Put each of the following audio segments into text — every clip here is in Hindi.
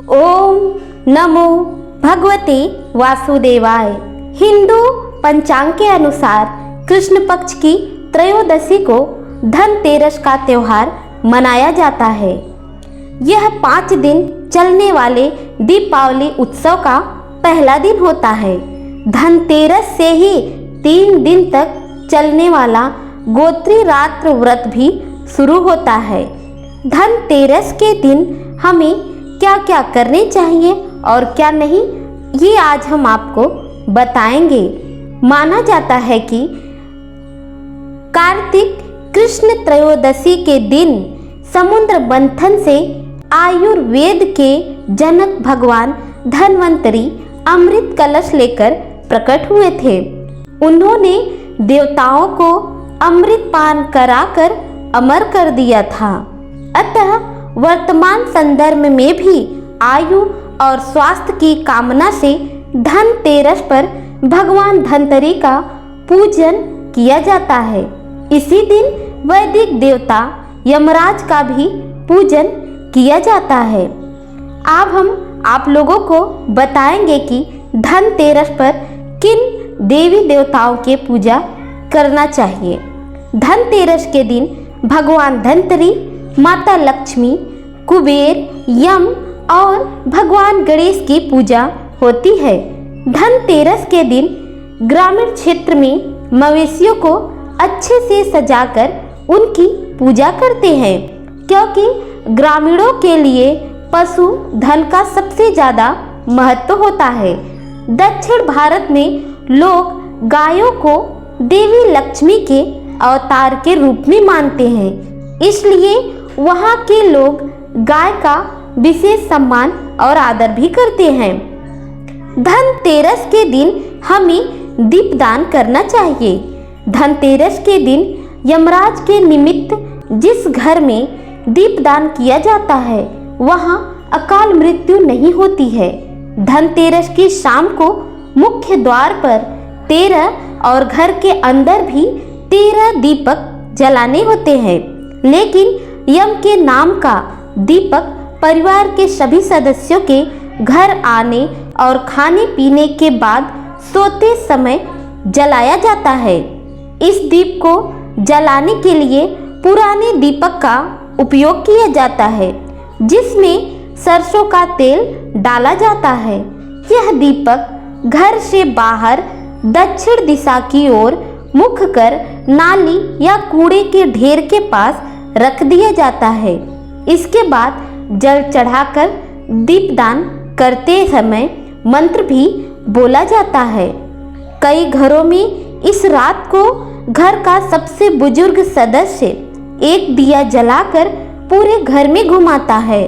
ओम नमो भगवते वासुदेवाय। हिंदू पंचांग के अनुसार कृष्ण पक्ष की त्रयोदशी को धनतेरस का त्योहार मनाया जाता है। यह 5 दिन चलने वाले दीपावली उत्सव का पहला दिन होता है। धनतेरस से ही 3 दिन तक चलने वाला गोत्री रात्र व्रत भी शुरू होता है। धनतेरस के दिन हमें क्या क्या करने चाहिए और क्या नहीं, ये आज हम आपको बताएंगे। माना जाता है कि कार्तिक कृष्ण त्रयोदशी के दिन समुद्र मंथन से आयुर्वेद के जनक भगवान धन्वंतरी अमृत कलश लेकर प्रकट हुए थे। उन्होंने देवताओं को अमृत पान कराकर अमर कर दिया था। अतः वर्तमान संदर्भ में भी आयु और स्वास्थ्य की कामना से धनतेरस पर भगवान धन्वंतरी का पूजन किया जाता है। इसी दिन वैदिक देवता यमराज का भी पूजन किया जाता है। अब हम आप लोगों को बताएंगे कि धनतेरस पर किन देवी देवताओं के पूजा करना चाहिए। धनतेरस के दिन भगवान धन्वंतरी, माता लक्ष्मी, कुबेर, यम और भगवान गणेश की पूजा होती है। धनतेरस के दिन ग्रामीण क्षेत्र में मवेशियों को अच्छे से सजाकर उनकी पूजा करते हैं, क्योंकि ग्रामीणों के लिए पशु धन का सबसे ज़्यादा महत्व होता है। दक्षिण भारत में लोग गायों को देवी लक्ष्मी के अवतार के रूप में मानते हैं, इसलिए वहाँ के लोग गाय का विशेष सम्मान और आदर भी करते हैं। धनतेरस के दिन हमें दीपदान करना चाहिए। धनतेरस के दिन यमराज के निमित्त जिस घर में दीपदान किया जाता है वहाँ अकाल मृत्यु नहीं होती है। धनतेरस की शाम को मुख्य द्वार पर 13 और घर के अंदर भी 13 दीपक जलाने होते हैं, लेकिन यम के नाम का दीपक परिवार के सभी सदस्यों के घर आने और खाने पीने के बाद सोते समय जलाया जाता है। इस दीप को जलाने के लिए पुराने दीपक का उपयोग किया जाता है, जिसमें सरसों का तेल डाला जाता है। यह दीपक घर से बाहर दक्षिण दिशा की ओर मुख कर नाली या कूड़े के ढेर के पास रख दिया जाता है। इसके बाद जल चढ़ाकर दीपदान करते समय मंत्र भी बोला जाता है। कई घरों में इस रात को घर का सबसे बुजुर्ग सदस्य एक दिया जलाकर पूरे घर में घुमाता है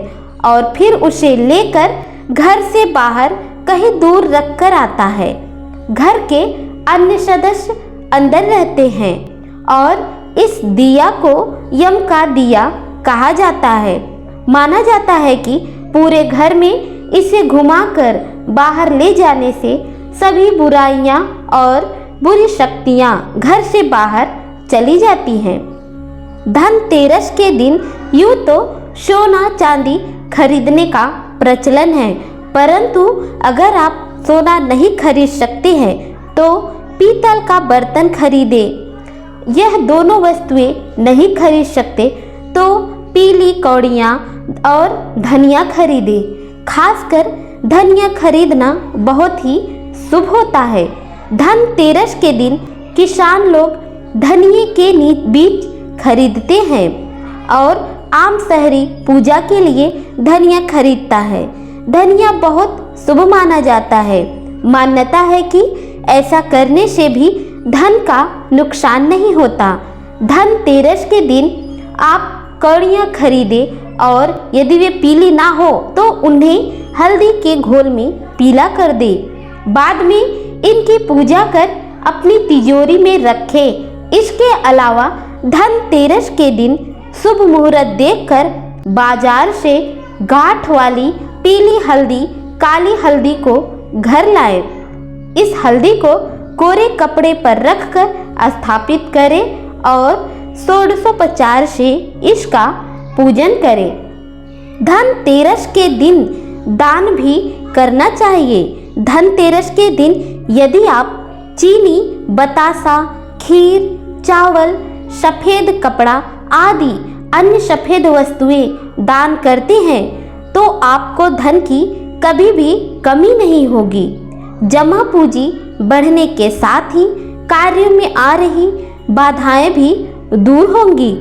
और फिर उसे लेकर घर से बाहर कहीं दूर रख कर आता है। घर के अन्य सदस्य अंदर रहते हैं और इस दिया को यम का दिया कहा जाता है। माना जाता है कि पूरे घर में इसे घुमाकर बाहर ले जाने से सभी बुराइयां और बुरी शक्तियां घर से बाहर चली जाती हैं। धनतेरस के दिन यूँ तो सोना चांदी खरीदने का प्रचलन है, परंतु अगर आप सोना नहीं खरीद सकते हैं तो पीतल का बर्तन खरीदे। यह दोनों वस्तुएं नहीं खरीद सकते तो पीली कौड़ियाँ और धनिया खरीदे। खासकर धनिया खरीदना बहुत ही शुभ होता है। धनतेरस के दिन किसान लोग धनिये के बीज खरीदते हैं और आम शहरी पूजा के लिए धनिया खरीदता है। धनिया बहुत शुभ माना जाता है। मान्यता है कि ऐसा करने से भी धन का नुकसान नहीं होता। धनतेरस के दिन आप कौड़ियाँ खरीदे और यदि वे पीली ना हो तो उन्हें हल्दी के घोल में पीला कर दे। बाद में इनकी पूजा कर अपनी तिजोरी में रखें। इसके अलावा धनतेरस के दिन शुभ मुहूर्त देखकर बाजार से गांठ वाली पीली हल्दी, काली हल्दी को घर लाएं। इस हल्दी को कोरे कपड़े पर रखकर स्थापित करें और षोडशोपचार से इसका पूजन करें। धनतेरस के दिन दान भी करना चाहिए। धनतेरस के दिन यदि आप चीनी, बतासा, खीर, चावल, सफ़ेद कपड़ा आदि अन्य सफ़ेद वस्तुएं दान करते हैं तो आपको धन की कभी भी कमी नहीं होगी। जमा पूंजी बढ़ने के साथ ही कार्यों में आ रही बाधाएं भी दूर होंगी।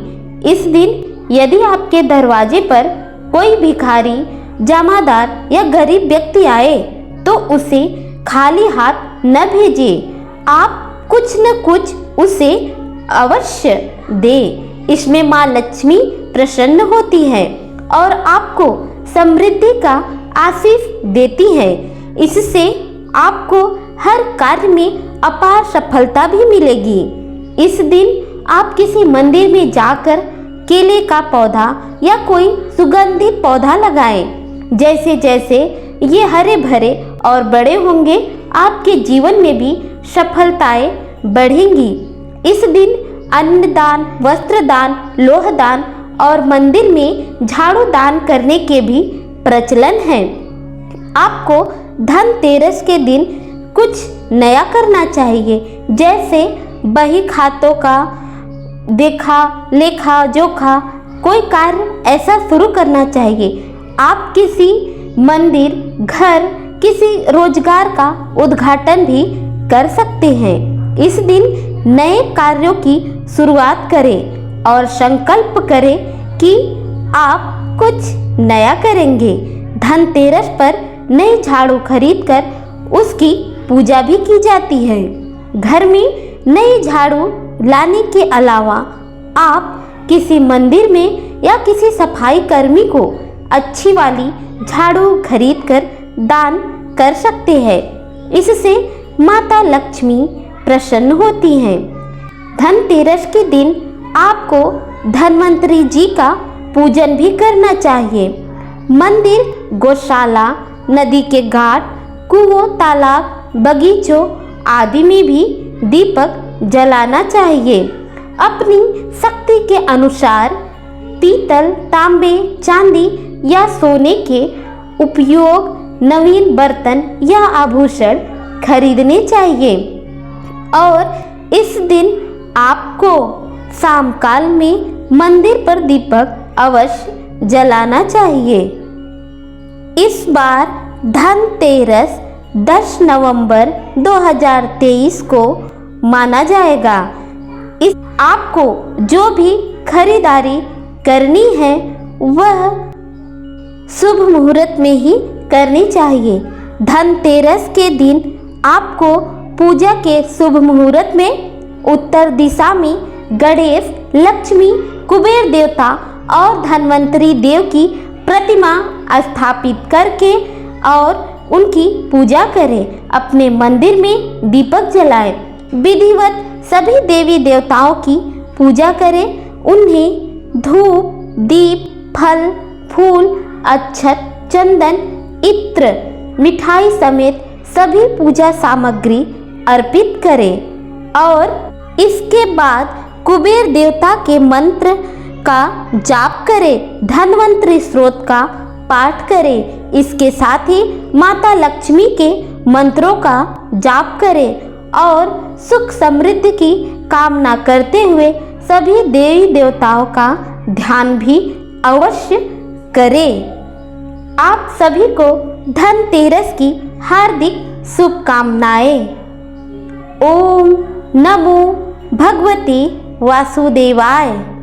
इस दिन यदि आपके दरवाजे पर कोई भिखारी, जमादार या गरीब व्यक्ति आए तो उसे खाली हाथ न भेजें। आप कुछ न कुछ उसे अवश्य दे। इसमें माँ लक्ष्मी प्रसन्न होती है और आपको समृद्धि का आशीष देती है। इससे आपको हर कार्य में अपार सफलता भी मिलेगी। इस दिन आप किसी मंदिर में जाकर केले का पौधा या कोई सुगंधित पौधा लगाएं। जैसे जैसे ये हरे भरे और बड़े होंगे आपके जीवन में भी सफलताएं बढ़ेंगी। इस दिन अन्नदान, वस्त्रदान, लोहदान और मंदिर में झाड़ू दान करने के भी प्रचलन है। आपको धनतेरस के दिन कुछ नया करना चाहिए, जैसे बही खातों का देखा लेखा जोखा कोई कार्य ऐसा शुरू करना चाहिए। आप किसी मंदिर, घर, किसी रोजगार का उद्घाटन भी कर सकते हैं। इस दिन नए कार्यों की शुरुआत करें और संकल्प करें कि आप कुछ नया करेंगे। धनतेरस पर नई झाड़ू खरीदकर उसकी पूजा भी की जाती है। घर में नई झाड़ू लाने के अलावा आप किसी मंदिर में या किसी सफाई कर्मी को अच्छी वाली झाड़ू खरीदकर दान कर सकते हैं। इससे माता लक्ष्मी प्रसन्न होती हैं। धनतेरस के दिन आपको धन्वंतरी जी का पूजन भी करना चाहिए। मंदिर, गौशाला, नदी के घाट, कुओं, तालाब, बगीचों आदि में भी दीपक जलाना चाहिए। अपनी शक्ति के अनुसार पीतल, तांबे, चांदी या सोने के उपयोग नवीन बर्तन या आभूषण खरीदने चाहिए। और इस दिन आपको शाम काल में मंदिर पर दीपक अवश्य जलाना चाहिए। इस बार धनतेरस 10 नवंबर 2023 को माना जाएगा। इस आपको जो भी खरीदारी करनी है वह शुभ मुहूर्त में ही करनी चाहिए। धनतेरस के दिन आपको पूजा के शुभ मुहूर्त में उत्तर दिशा में गणेश, लक्ष्मी, कुबेर देवता और धन्वंतरी देव की प्रतिमा स्थापित करके और उनकी पूजा करें। अपने मंदिर में दीपक जलाएं। विधिवत सभी देवी देवताओं की पूजा करें। उन्हें धूप, दीप, फल, फूल, अक्षत, चंदन, इत्र, मिठाई समेत सभी पूजा सामग्री अर्पित करें और इसके बाद कुबेर देवता के मंत्र का जाप करें। धन्वंतरी स्रोत का पाठ करें। इसके साथ ही माता लक्ष्मी के मंत्रों का जाप करें और सुख समृद्धि की कामना करते हुए सभी देवी देवताओं का ध्यान भी अवश्य करें। आप सभी को धनतेरस की हार्दिक शुभकामनाएं। ओम नमो भगवते वासुदेवाय।